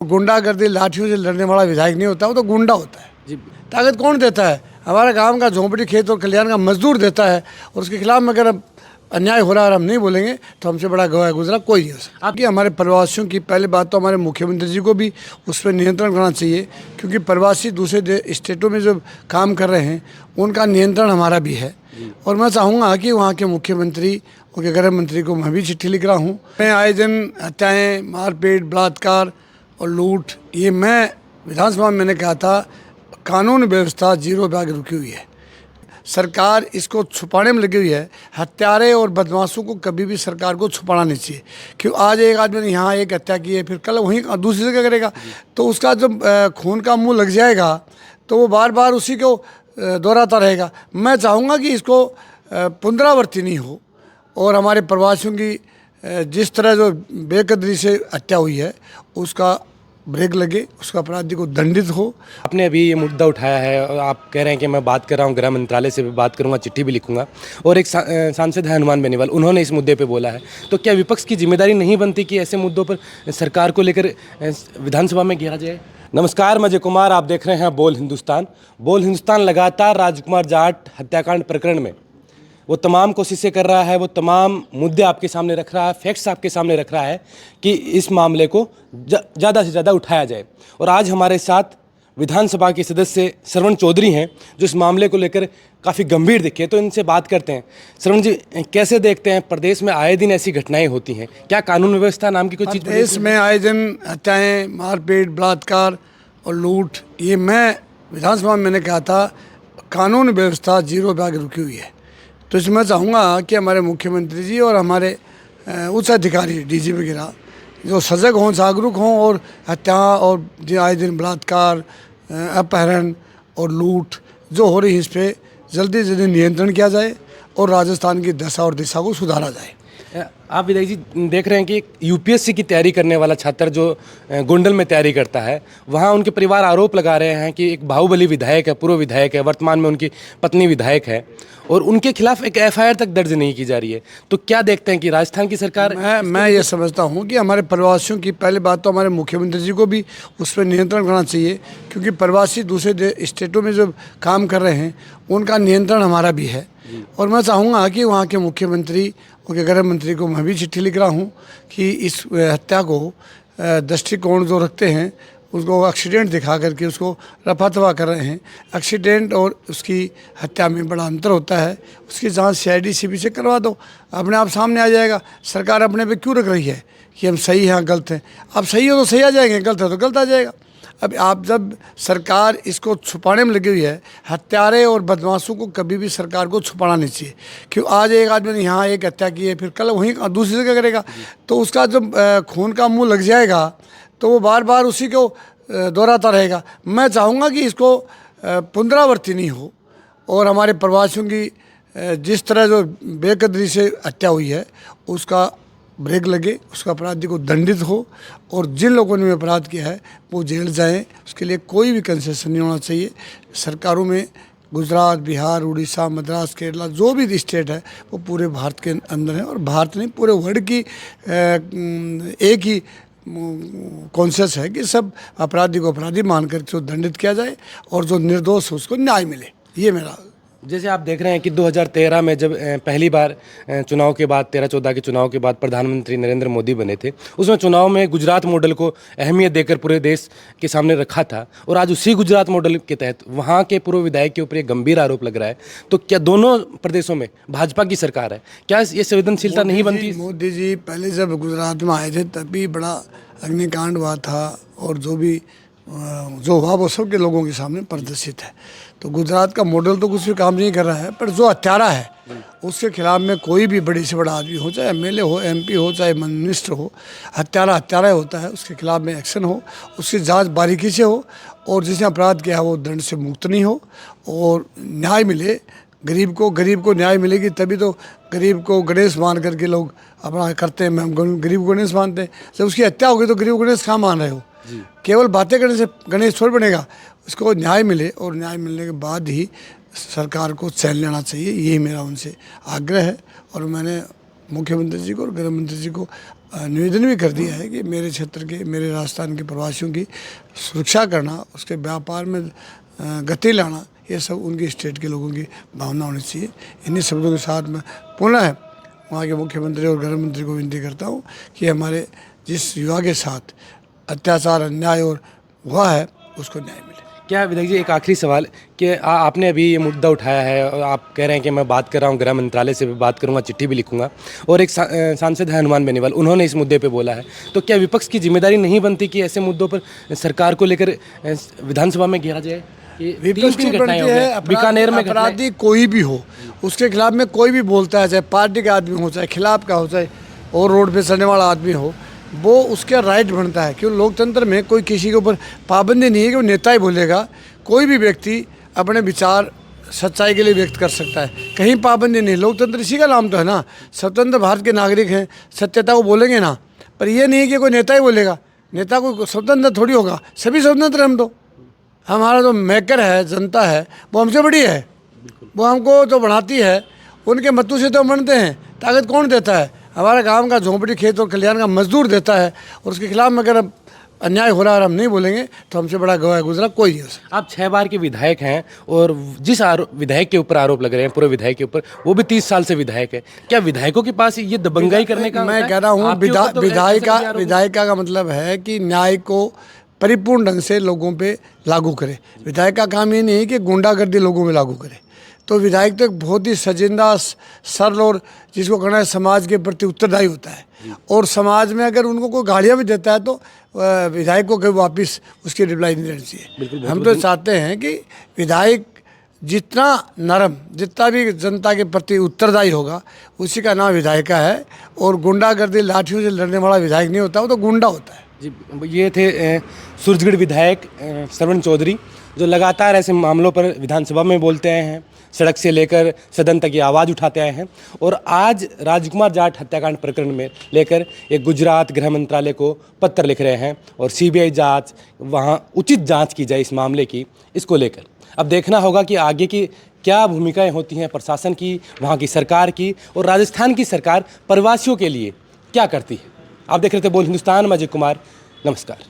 गुंडागर्दी लाठियों से लड़ने वाला विधायक नहीं होता, वो तो गुंडा होता है जी। ताकत कौन देता है? हमारा गांव का झोंपड़ी खेत और कल्याण का मजदूर देता है, और उसके खिलाफ में अगर अन्याय हो रहा है और हम नहीं बोलेंगे तो हमसे बड़ा गवाह गुजरा कोई नहीं हो सकता। आपकी हमारे प्रवासियों की पहले बात तो हमारे मुख्यमंत्री जी को भी उस पर नियंत्रण करना चाहिए, क्योंकि प्रवासी दूसरे स्टेटों में जो काम कर रहे हैं उनका नियंत्रण हमारा भी है। और मैं चाहूँगा कि वहाँ के मुख्यमंत्री, उनके गृह मंत्री को मैं भी चिट्ठी लिख रहा हूँ। मैं आए दिन हत्याएँ, मारपीट, बलात्कार और लूट, ये मैं विधानसभा में मैंने कहा था, कानून व्यवस्था जीरो पे आगे रुकी हुई है। सरकार इसको छुपाने में लगी हुई है। हत्यारे और बदमाशों को कभी भी सरकार को छुपाना नहीं चाहिए, क्यों आज एक आदमी ने यहाँ एक हत्या की है, फिर कल वहीं दूसरी जगह करेगा, तो उसका जब खून का मुंह लग जाएगा तो वो बार बार उसी को दोहराता रहेगा। मैं चाहूँगा कि इसको पुनरावृत्ति नहीं हो, और हमारे प्रवासियों की जिस तरह जो बेकदरी से हत्या हुई है उसका ब्रेक लगे, उसका अपराधी को दंडित हो। आपने अभी ये मुद्दा उठाया है और आप कह रहे हैं कि मैं बात कर रहा हूँ, गृह मंत्रालय से भी बात करूँगा, चिट्ठी भी लिखूंगा, और एक सांसद है हनुमान बेनीवाल, उन्होंने इस मुद्दे पे बोला है, तो क्या विपक्ष की जिम्मेदारी नहीं बनती कि ऐसे मुद्दों पर सरकार को लेकर विधानसभा में घेरा जाए? नमस्कार, मैं अजय कुमार, आप देख रहे हैं बोल हिंदुस्तान। बोल हिंदुस्तान लगातार राजकुमार जाट हत्याकांड प्रकरण में वो तमाम कोशिशें कर रहा है, वो तमाम मुद्दे आपके सामने रख रहा है, फैक्ट्स आपके सामने रख रहा है कि इस मामले को ज़्यादा से ज़्यादा उठाया जाए। और आज हमारे साथ विधानसभा के सदस्य श्रवण चौधरी हैं, जो इस मामले को लेकर काफ़ी गंभीर दिखे, तो इनसे बात करते हैं। श्रवण जी, कैसे देखते हैं, प्रदेश में आए दिन ऐसी घटनाएं होती हैं, क्या कानून व्यवस्था नाम की कोई चीज़? प्रदेश में आए दिन हत्याएँ, मारपीट, बलात्कार और लूट, ये मैं विधानसभा में मैंने कहा था, कानून व्यवस्था जीरो पे आगे रुकी हुई है। तो इसमें मैं चाहूँगा कि हमारे मुख्यमंत्री जी और हमारे उच्च अधिकारी डीजीपी वगैरह जो सजग हों, जागरूक हों, और हत्या और आए दिन बलात्कार, अपहरण और लूट जो हो रही है, इस पर जल्दी से जल्दी नियंत्रण किया जाए और राजस्थान की दशा और दिशा को सुधारा जाए। आप विधायक जी देख रहे हैं कि यूपीएससी की तैयारी करने वाला छात्र जो गोंडल में तैयारी करता है, वहाँ उनके परिवार आरोप लगा रहे हैं कि एक बाहुबली विधायक है, पूर्व विधायक है, वर्तमान में उनकी पत्नी विधायक है, और उनके खिलाफ एक एफआईआर तक दर्ज नहीं की जा रही है। तो क्या देखते हैं कि राजस्थान की सरकार? मैं ये समझता हूँ कि हमारे प्रवासियों की पहले बात तो हमारे मुख्यमंत्री जी को भी उस पर नियंत्रण करना चाहिए, क्योंकि प्रवासी दूसरे स्टेटों में जो काम कर रहे हैं उनका नियंत्रण हमारा भी है। और मैं चाहूँगा कि वहाँ के मुख्यमंत्री, उनके गृह मंत्री को मैं भी चिट्ठी लिख रहा हूँ कि इस हत्या को दृष्टिकोण जो रखते हैं उसको एक्सीडेंट दिखा करके उसको रफा दफा कर रहे हैं। एक्सीडेंट और उसकी हत्या में बड़ा अंतर होता है। उसकी जांच सीआईडी सीबी से करवा दो, अपने आप सामने आ जाएगा। सरकार अपने पे क्यों रख रही है कि हम सही हैं गलत हैं? आप सही हो तो सही आ जाएंगे, गलत है तो गलत आ जाएगा। अब आप जब सरकार इसको छुपाने में लगी हुई है, हत्यारे और बदमाशों को कभी भी सरकार को छुपाना नहीं चाहिए, क्यों आज एक आदमी ने यहाँ एक हत्या की है, फिर कल वहीं दूसरी जगह करेगा, तो उसका जब खून का मुंह लग जाएगा तो वो बार बार उसी को दोहराता रहेगा। मैं चाहूँगा कि इसको पुनरावृत्ति नहीं हो, और हमारे प्रवासियों की जिस तरह जो बेकदरी से हत्या हुई है उसका ब्रेक लगे, उसका अपराधी को दंडित हो, और जिन लोगों ने अपराध किया है वो जेल जाएं। उसके लिए कोई भी कंसेशन नहीं होना चाहिए। सरकारों में गुजरात, बिहार, उड़ीसा, मद्रास, केरला, जो भी स्टेट है वो पूरे भारत के अंदर है, और भारत नहीं पूरे वर्ल्ड की एक ही कॉन्शियस है कि सब अपराधी को अपराधी मानकर उसको दंडित किया जाए, और जो निर्दोष है उसको न्याय मिले। ये मेरा। जैसे आप देख रहे हैं कि 2013 में जब पहली बार चुनाव के बाद, 13-14 के चुनाव के बाद प्रधानमंत्री नरेंद्र मोदी बने थे, उसमें चुनाव में गुजरात मॉडल को अहमियत देकर पूरे देश के सामने रखा था, और आज उसी गुजरात मॉडल के तहत वहाँ के पूर्व विधायक के ऊपर एक गंभीर आरोप लग रहा है। तो क्या दोनों प्रदेशों में भाजपा की सरकार है, क्या ये संवेदनशीलता नहीं बनती? मोदी जी पहले जब गुजरात में आए थे तब भी बड़ा अग्निकांड हुआ था, और जो हुआ वो सबके लोगों के सामने प्रदर्शित है। तो गुजरात का मॉडल तो कुछ भी काम नहीं कर रहा है, पर जो हत्यारा है उसके खिलाफ में कोई भी बड़ी से बड़ा आदमी हो, चाहे एमएलए हो, एमपी हो, चाहे मिनिस्टर हो, हत्यारा हत्यारा होता है। उसके खिलाफ में एक्शन हो, उसकी जांच बारीकी से हो, और जिसने अपराध किया है वो दंड से मुक्त नहीं हो, और न्याय मिले गरीब को न्याय मिलेगी तभी तो गरीब को गणेश मान करके लोग अपना करते हैं। हम गरीब को गणेश मानते हैं, जब उसकी हत्या होगी तो गरीब गणेश कहाँ मान रहे हो? केवल बातें करने से गणेश थोड़ी बनेगा। उसको न्याय मिले, और न्याय मिलने के बाद ही सरकार को चैन लेना चाहिए। यही मेरा उनसे आग्रह है, और मैंने मुख्यमंत्री जी को और गृह मंत्री जी को निवेदन भी कर दिया है कि मेरे क्षेत्र के, मेरे राजस्थान के प्रवासियों की सुरक्षा करना, उसके व्यापार में गति लाना, ये सब उनकी स्टेट के लोगों की भावना होनी चाहिए। इन्हीं शब्दों के साथ मैं पुनः वहाँ के मुख्यमंत्री और गृह मंत्री को विनती करता हूँ कि हमारे जिस युवा के साथ अत्याचार, अन्याय और हुआ है उसको न्याय मिले। क्या विधायक जी, एक आखिरी सवाल कि आपने अभी ये मुद्दा उठाया है और आप कह रहे हैं कि मैं बात कर रहा हूँ, गृह मंत्रालय से भी बात करूँगा, चिट्ठी भी लिखूंगा, और एक सांसद है हनुमान बेनीवाल, उन्होंने इस मुद्दे पे बोला है, तो क्या विपक्ष की जिम्मेदारी नहीं बनती कि ऐसे मुद्दों पर सरकार को लेकर विधानसभा में घेरा जाए? विपक्ष की बनती है, बीकानेर में अपराधी कोई भी हो उसके खिलाफ में कोई भी बोलता है, चाहे पार्टी का आदमी हो, चाहे खिलाफ का हो, चाहे और रोड पे चलने वाला आदमी हो, वो उसका राइट बनता है। क्यों लोकतंत्र में कोई किसी के ऊपर पाबंदी नहीं है कि वो नेता ही बोलेगा। कोई भी व्यक्ति अपने विचार सच्चाई के लिए व्यक्त कर सकता है, कहीं पाबंदी नहीं। लोकतंत्र इसी का नाम तो है ना। स्वतंत्र भारत के नागरिक हैं, सत्यता को बोलेंगे ना, पर ये नहीं कि कोई नेता ही बोलेगा। नेता को स्वतंत्र थोड़ी होगा, सभी स्वतंत्र हम तो। हमारा जो मेकर है, जनता है, वो हमसे बड़ी है, वो हमको जो बढ़ाती है, उनके मतों से तो बनते हैं। ताकत कौन देता है? हमारा गांव का झोंपड़ी खेत और कल्याण का मजदूर देता है, और उसके खिलाफ में अगर अन्याय हो रहा है और हम नहीं बोलेंगे तो हमसे बड़ा गवाह गुजरा कोई नहीं हो सकता। आप 6 बार के विधायक हैं और जिस विधायक के ऊपर आरोप लग रहे हैं, पूरे विधायक के ऊपर, वो भी 30 साल से विधायक है। क्या विधायकों के पास ये दबंगाई करने का? मैं कह रहा हूँ विधायिका का मतलब है कि न्याय को परिपूर्ण ढंग से लोगों पे लागू करे। विधायक का काम ये नहीं है कि गुंडागर्दी लोगों में लागू करे। तो विधायक तो एक बहुत ही सजिंदा, सरल और जिसको कहना है समाज के प्रति उत्तरदायी होता है। और समाज में अगर उनको कोई गालियाँ भी देता है तो विधायक को कभी वापस उसकी रिप्लाई नहीं देनी चाहिए। हम तो चाहते हैं कि विधायक जितना नरम, जितना भी जनता के प्रति उत्तरदायी होगा, उसी का नाम विधायिका है। और गुंडागर्दी लाठियों से लड़ने वाला विधायक नहीं होता, वो तो गुंडा होता है। जी, ये थे सूरजगढ़ विधायक श्रवण चौधरी, जो लगातार ऐसे मामलों पर विधानसभा में बोलते आए हैं, सड़क से लेकर सदन तक ये आवाज़ उठाते आए हैं। और आज राजकुमार जाट हत्याकांड प्रकरण में लेकर एक गुजरात गृह मंत्रालय को पत्र लिख रहे हैं और सीबीआई जांच, वहाँ उचित जांच की जाए इस मामले की, इसको लेकर। अब देखना होगा कि आगे की क्या भूमिकाएं होती हैं प्रशासन की, वहाँ की सरकार की, और राजस्थान की सरकार प्रवासियों के लिए क्या करती है। आप देख रहे थे बोल हिंदुस्तान, मैं अजय कुमार, नमस्कार।